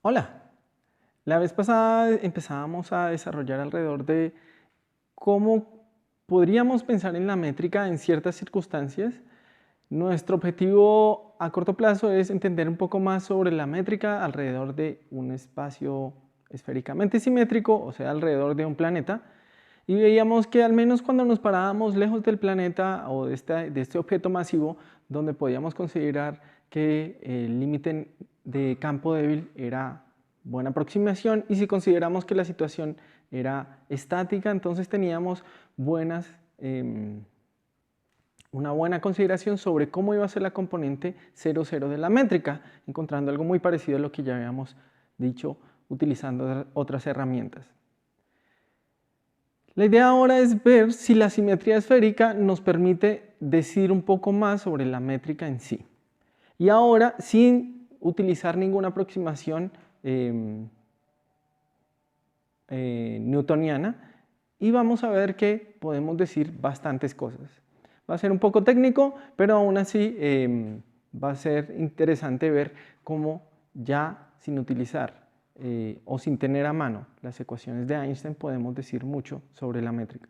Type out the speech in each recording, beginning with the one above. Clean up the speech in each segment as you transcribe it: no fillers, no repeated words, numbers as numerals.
Hola, la vez pasada empezábamos a desarrollar alrededor de cómo podríamos pensar en la métrica en ciertas circunstancias. Nuestro objetivo a corto plazo es entender un poco más sobre la métrica alrededor de un espacio esféricamente simétrico, o sea, alrededor de un planeta. Y veíamos que al menos cuando nos parábamos lejos del planeta o de este objeto masivo, donde podíamos considerar que el límite de campo débil era buena aproximación, y si consideramos que la situación era estática, entonces teníamos una buena consideración sobre cómo iba a ser la componente 0, 0 de la métrica, encontrando algo muy parecido a lo que ya habíamos dicho utilizando otras herramientas. La idea ahora es ver si la simetría esférica nos permite decir un poco más sobre la métrica en sí. Y ahora, sin utilizar ninguna aproximación newtoniana, y vamos a ver que podemos decir bastantes cosas. Va a ser un poco técnico, pero aún así va a ser interesante ver cómo ya sin utilizar o sin tener a mano las ecuaciones de Einstein podemos decir mucho sobre la métrica.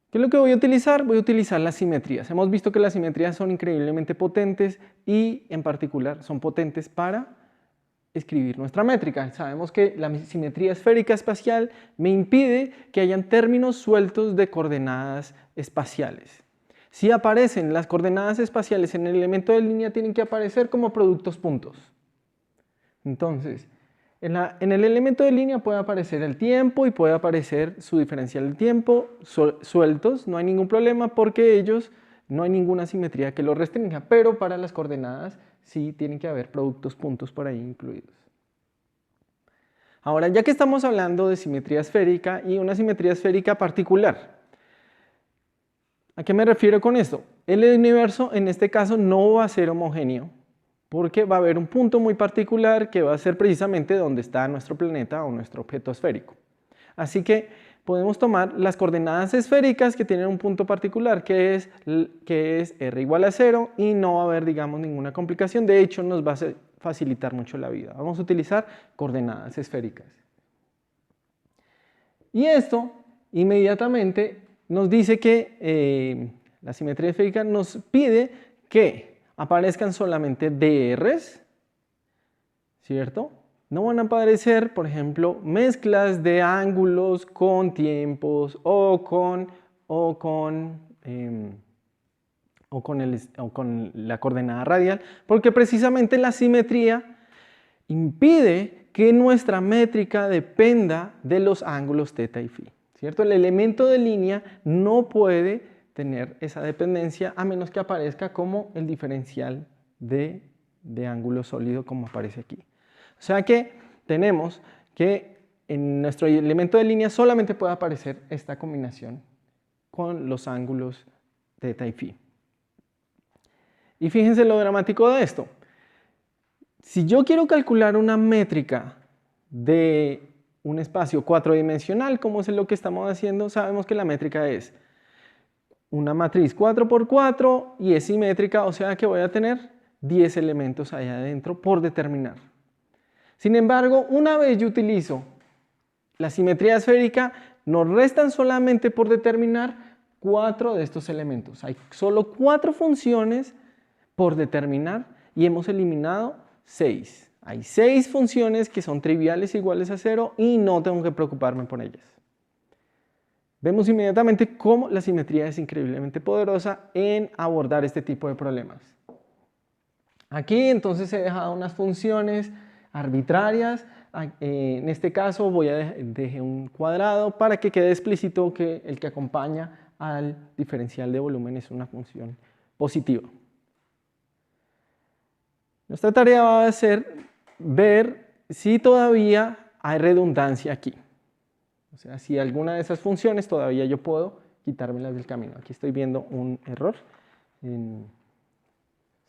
¿Qué es lo que voy a utilizar? Voy a utilizar las simetrías. Hemos visto que las simetrías son increíblemente potentes y en particular son potentes para escribir nuestra métrica. Sabemos que la simetría esférica espacial me impide que hayan términos sueltos de coordenadas espaciales. Si aparecen las coordenadas espaciales en el elemento de línea, tienen que aparecer como productos puntos. Entonces, en el elemento de línea puede aparecer el tiempo y puede aparecer su diferencial del tiempo sueltos, no hay ningún problema porque ellos no hay ninguna simetría que los restrinja, pero para las coordenadas sí tienen que haber productos puntos por ahí incluidos. Ahora, ya que estamos hablando de simetría esférica y una simetría esférica particular, ¿a qué me refiero con esto? El universo en este caso no va a ser homogéneo, porque va a haber un punto muy particular que va a ser precisamente donde está nuestro planeta o nuestro objeto esférico. Así que podemos tomar las coordenadas esféricas que tienen un punto particular, que es r igual a 0, y no va a haber, digamos, ninguna complicación. De hecho, nos va a facilitar mucho la vida. Vamos a utilizar coordenadas esféricas. Y esto inmediatamente nos dice que la simetría esférica nos pide que aparezcan solamente DRs, ¿cierto? No van a aparecer, por ejemplo, mezclas de ángulos con tiempos o con la coordenada radial, porque precisamente la simetría impide que nuestra métrica dependa de los ángulos θ y φ, ¿cierto? El elemento de línea no puede tener esa dependencia a menos que aparezca como el diferencial de ángulo sólido como aparece aquí. O sea que tenemos que en nuestro elemento de línea solamente puede aparecer esta combinación con los ángulos θ y φ. Y fíjense lo dramático de esto. Si yo quiero calcular una métrica de un espacio cuatrodimensional, como es lo que estamos haciendo, sabemos que la métrica es una matriz 4×4 y es simétrica, o sea que voy a tener 10 elementos ahí adentro por determinar. Sin embargo, una vez yo utilizo la simetría esférica, nos restan solamente por determinar 4 de estos elementos. Hay solo 4 funciones por determinar y hemos eliminado 6. Hay 6 funciones que son triviales iguales a 0 y no tengo que preocuparme por ellas. Vemos inmediatamente cómo la simetría es increíblemente poderosa en abordar este tipo de problemas. Aquí entonces he dejado unas funciones arbitrarias. En este caso dejé un cuadrado para que quede explícito que el que acompaña al diferencial de volumen es una función positiva. Nuestra tarea va a ser ver si todavía hay redundancia aquí. O sea, si alguna de esas funciones todavía yo puedo quitármelas del camino. Aquí estoy viendo un error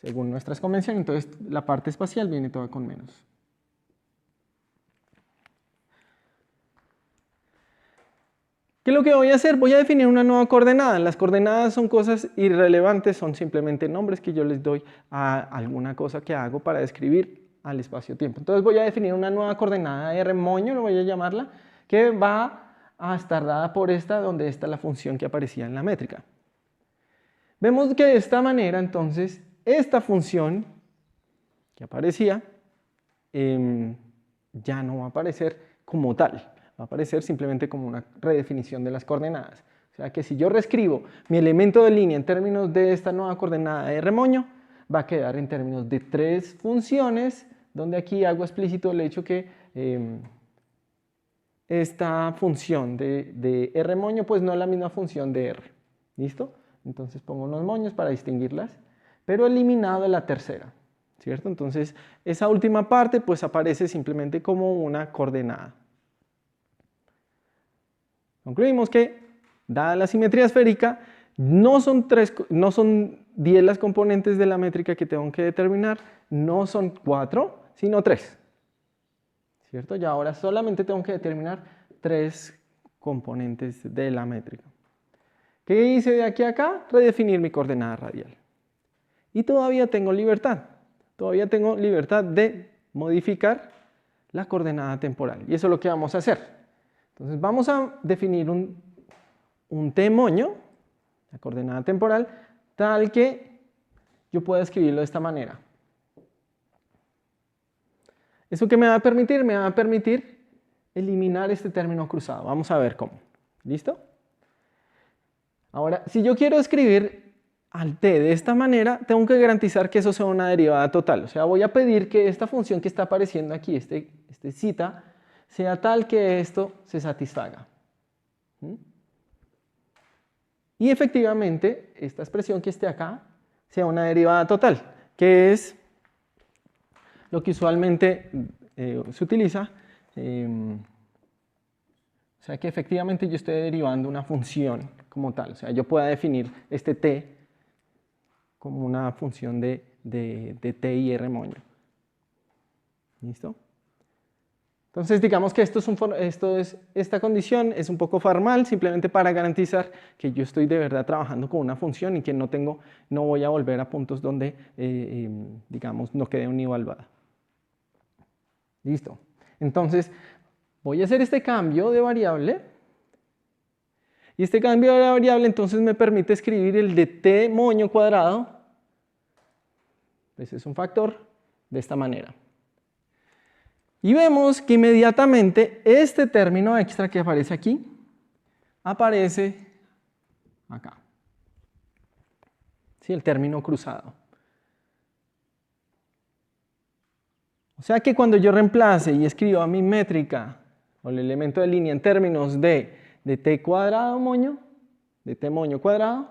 según nuestras convenciones, entonces la parte espacial viene toda con menos. ¿Qué es lo que voy a hacer? Voy a definir una nueva coordenada. Las coordenadas son cosas irrelevantes, son simplemente nombres que yo les doy a alguna cosa que hago para describir al espacio-tiempo. Entonces voy a definir una nueva coordenada R moño, lo voy a llamarla, que va a estar dada por esta, donde está la función que aparecía en la métrica. Vemos que de esta manera, entonces, esta función que aparecía ya no va a aparecer como tal, va a aparecer simplemente como una redefinición de las coordenadas. O sea que si yo reescribo mi elemento de línea en términos de esta nueva coordenada R moño, va a quedar en términos de 3 funciones, donde aquí hago explícito el hecho que esta función de R moño pues no es la misma función de R. ¿Listo? Entonces pongo unos moños para distinguirlas, pero eliminado la tercera, ¿cierto? Entonces esa última parte pues aparece simplemente como una coordenada. Concluimos que, dada la simetría esférica, no son 10 las componentes de la métrica que tengo que determinar, no son 4, sino 3. ¿Cierto? Y ahora solamente tengo que determinar 3 componentes de la métrica. ¿Qué hice de aquí a acá? Redefinir mi coordenada radial. Y todavía tengo libertad. Todavía tengo libertad de modificar la coordenada temporal. Y eso es lo que vamos a hacer. Entonces vamos a definir un t moño, la coordenada temporal, tal que yo pueda escribirlo de esta manera. ¿Eso qué me va a permitir? Me va a permitir eliminar este término cruzado. Vamos a ver cómo. ¿Listo? Ahora, si yo quiero escribir al t de esta manera, tengo que garantizar que eso sea una derivada total. O sea, voy a pedir que esta función que está apareciendo aquí, este zeta, sea tal que esto se satisfaga. Y efectivamente, esta expresión que esté acá sea una derivada total, que es lo que usualmente se utiliza. O sea que efectivamente yo estoy derivando una función como tal. O sea, yo pueda definir este t como una función de t y r moño. ¿Listo? Entonces digamos que esta condición es un poco formal, simplemente para garantizar que yo estoy de verdad trabajando con una función y que no voy a volver a puntos donde, digamos, no quede inevaluada. Listo. Entonces voy a hacer este cambio de variable. Y este cambio de variable entonces me permite escribir el de t moño cuadrado. Ese es un factor de esta manera. Y vemos que inmediatamente este término extra que aparece aquí, aparece acá. ¿Sí? El término cruzado. O sea que cuando yo reemplace y escriba mi métrica o el elemento de línea en términos de t cuadrado moño, de t moño cuadrado,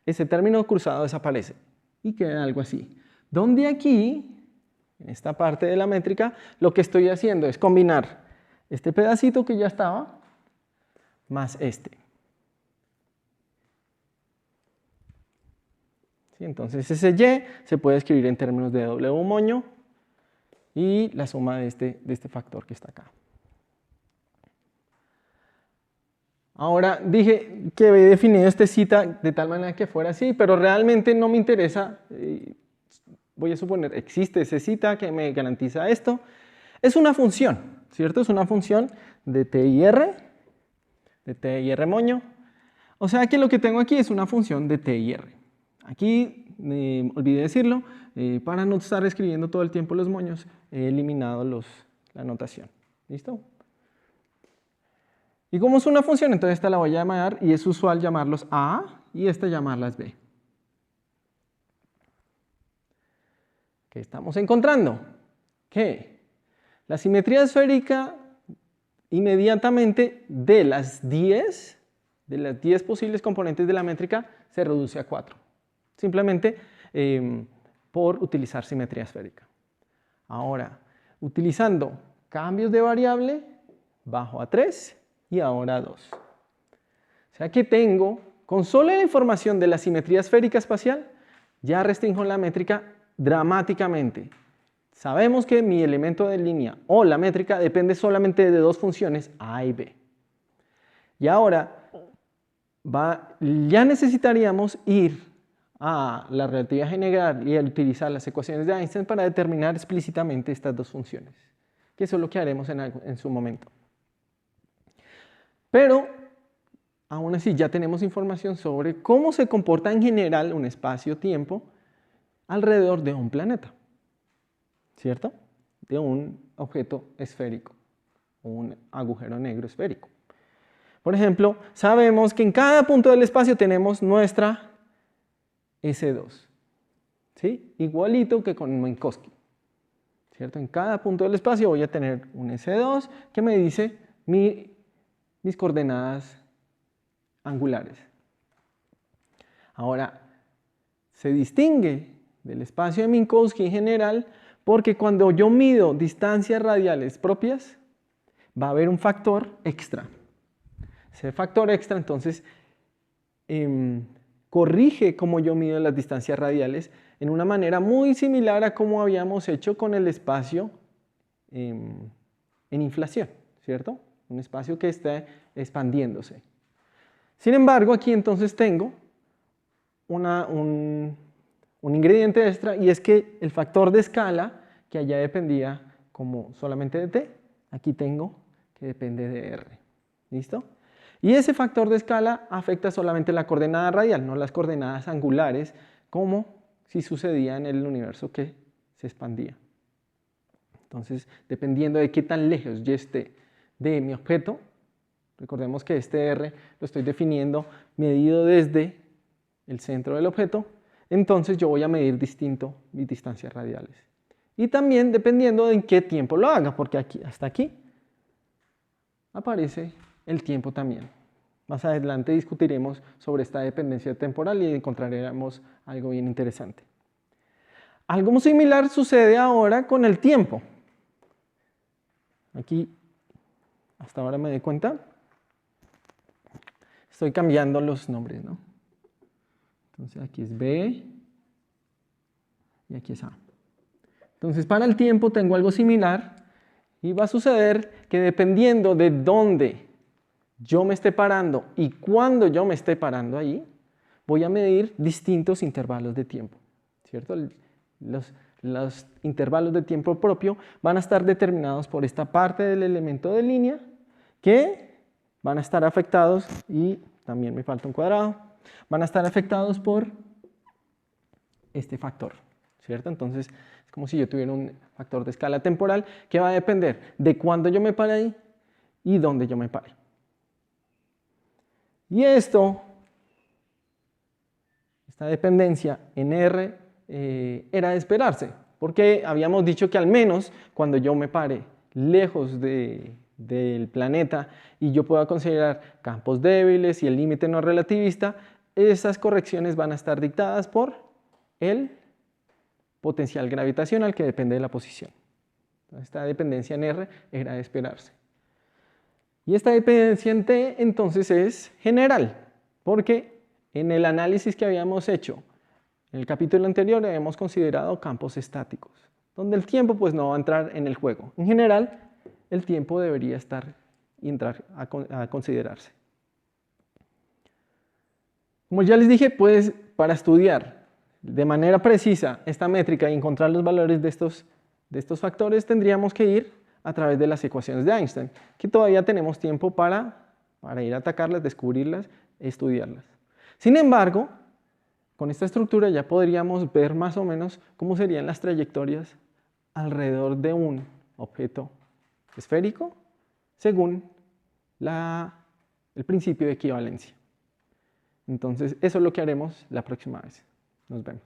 ese término cruzado desaparece y queda algo así. Donde aquí, en esta parte de la métrica, lo que estoy haciendo es combinar este pedacito que ya estaba más este. ¿Sí? Entonces ese y se puede escribir en términos de w moño y la suma de este factor que está acá. Ahora dije que había definido este zeta de tal manera que fuera así, pero realmente no me interesa. Voy a suponer, existe ese zeta que me garantiza esto. Es una función, ¿cierto? Es una función de t y r moño. O sea que lo que tengo aquí es una función de t y r. Aquí, olvidé decirlo, para no estar escribiendo todo el tiempo los moños, he eliminado la notación. ¿Listo? Y como es una función, entonces esta la voy a llamar, y es usual llamarlos A y esta llamarlas B. ¿Qué estamos encontrando? Que la simetría esférica inmediatamente de las 10 posibles componentes de la métrica se reduce a 4. Simplemente por utilizar simetría esférica. Ahora, utilizando cambios de variable, bajo a 3 y ahora a 2. O sea que tengo, con solo la información de la simetría esférica espacial, ya restringo la métrica dramáticamente. Sabemos que mi elemento de línea o la métrica depende solamente de 2 funciones, A y B. Y ahora ya necesitaríamos ir a la relatividad general y a utilizar las ecuaciones de Einstein para determinar explícitamente estas dos funciones, que eso es lo que haremos en su momento. Pero, aún así, ya tenemos información sobre cómo se comporta en general un espacio-tiempo alrededor de un planeta, ¿cierto? De un objeto esférico, un agujero negro esférico. Por ejemplo, sabemos que en cada punto del espacio tenemos nuestra S2, ¿sí? Igualito que con Minkowski, ¿cierto? En cada punto del espacio voy a tener un S2 que me dice mis coordenadas angulares. Ahora, se distingue del espacio de Minkowski en general porque cuando yo mido distancias radiales propias, va a haber un factor extra. Ese factor extra, entonces, corrige cómo yo mido las distancias radiales en una manera muy similar a como habíamos hecho con el espacio en inflación, ¿cierto? Un espacio que está expandiéndose. Sin embargo, aquí entonces tengo un ingrediente extra, y es que el factor de escala, que allá dependía como solamente de t, aquí tengo que depende de r. ¿Listo? Y ese factor de escala afecta solamente la coordenada radial, no las coordenadas angulares, como si sucedía en el universo que se expandía. Entonces, dependiendo de qué tan lejos yo esté de mi objeto, recordemos que este r lo estoy definiendo medido desde el centro del objeto, entonces yo voy a medir distinto mis distancias radiales. Y también dependiendo de en qué tiempo lo haga, porque aquí, hasta aquí aparece el tiempo también. Más adelante discutiremos sobre esta dependencia temporal y encontraremos algo bien interesante. Algo similar sucede ahora con el tiempo. Aquí, hasta ahora me doy cuenta, estoy cambiando los nombres, ¿no? Entonces aquí es B y aquí es A. Entonces para el tiempo tengo algo similar y va a suceder que dependiendo de dónde yo me esté parando y cuándo yo me esté parando ahí, voy a medir distintos intervalos de tiempo, ¿cierto? Los intervalos de tiempo propio van a estar determinados por esta parte del elemento de línea que van a estar afectados, y también me falta un cuadrado, van a estar afectados por este factor, ¿cierto? Entonces es como si yo tuviera un factor de escala temporal que va a depender de cuándo yo me pare ahí y dónde yo me pare. Y esta dependencia en R era de esperarse, porque habíamos dicho que al menos cuando yo me pare lejos del planeta y yo pueda considerar campos débiles y el límite no relativista, esas correcciones van a estar dictadas por el potencial gravitacional que depende de la posición. Esta dependencia en R era de esperarse. Y esta dependencia en T entonces es general, porque en el análisis que habíamos hecho en el capítulo anterior habíamos considerado campos estáticos, donde el tiempo pues no va a entrar en el juego. En general, el tiempo debería entrar a considerarse. Como ya les dije, pues para estudiar de manera precisa esta métrica y encontrar los valores de estos factores tendríamos que ir a través de las ecuaciones de Einstein, que todavía tenemos tiempo para ir a atacarlas, descubrirlas, estudiarlas. Sin embargo, con esta estructura ya podríamos ver más o menos cómo serían las trayectorias alrededor de un objeto esférico según el principio de equivalencia. Entonces, eso es lo que haremos la próxima vez. Nos vemos.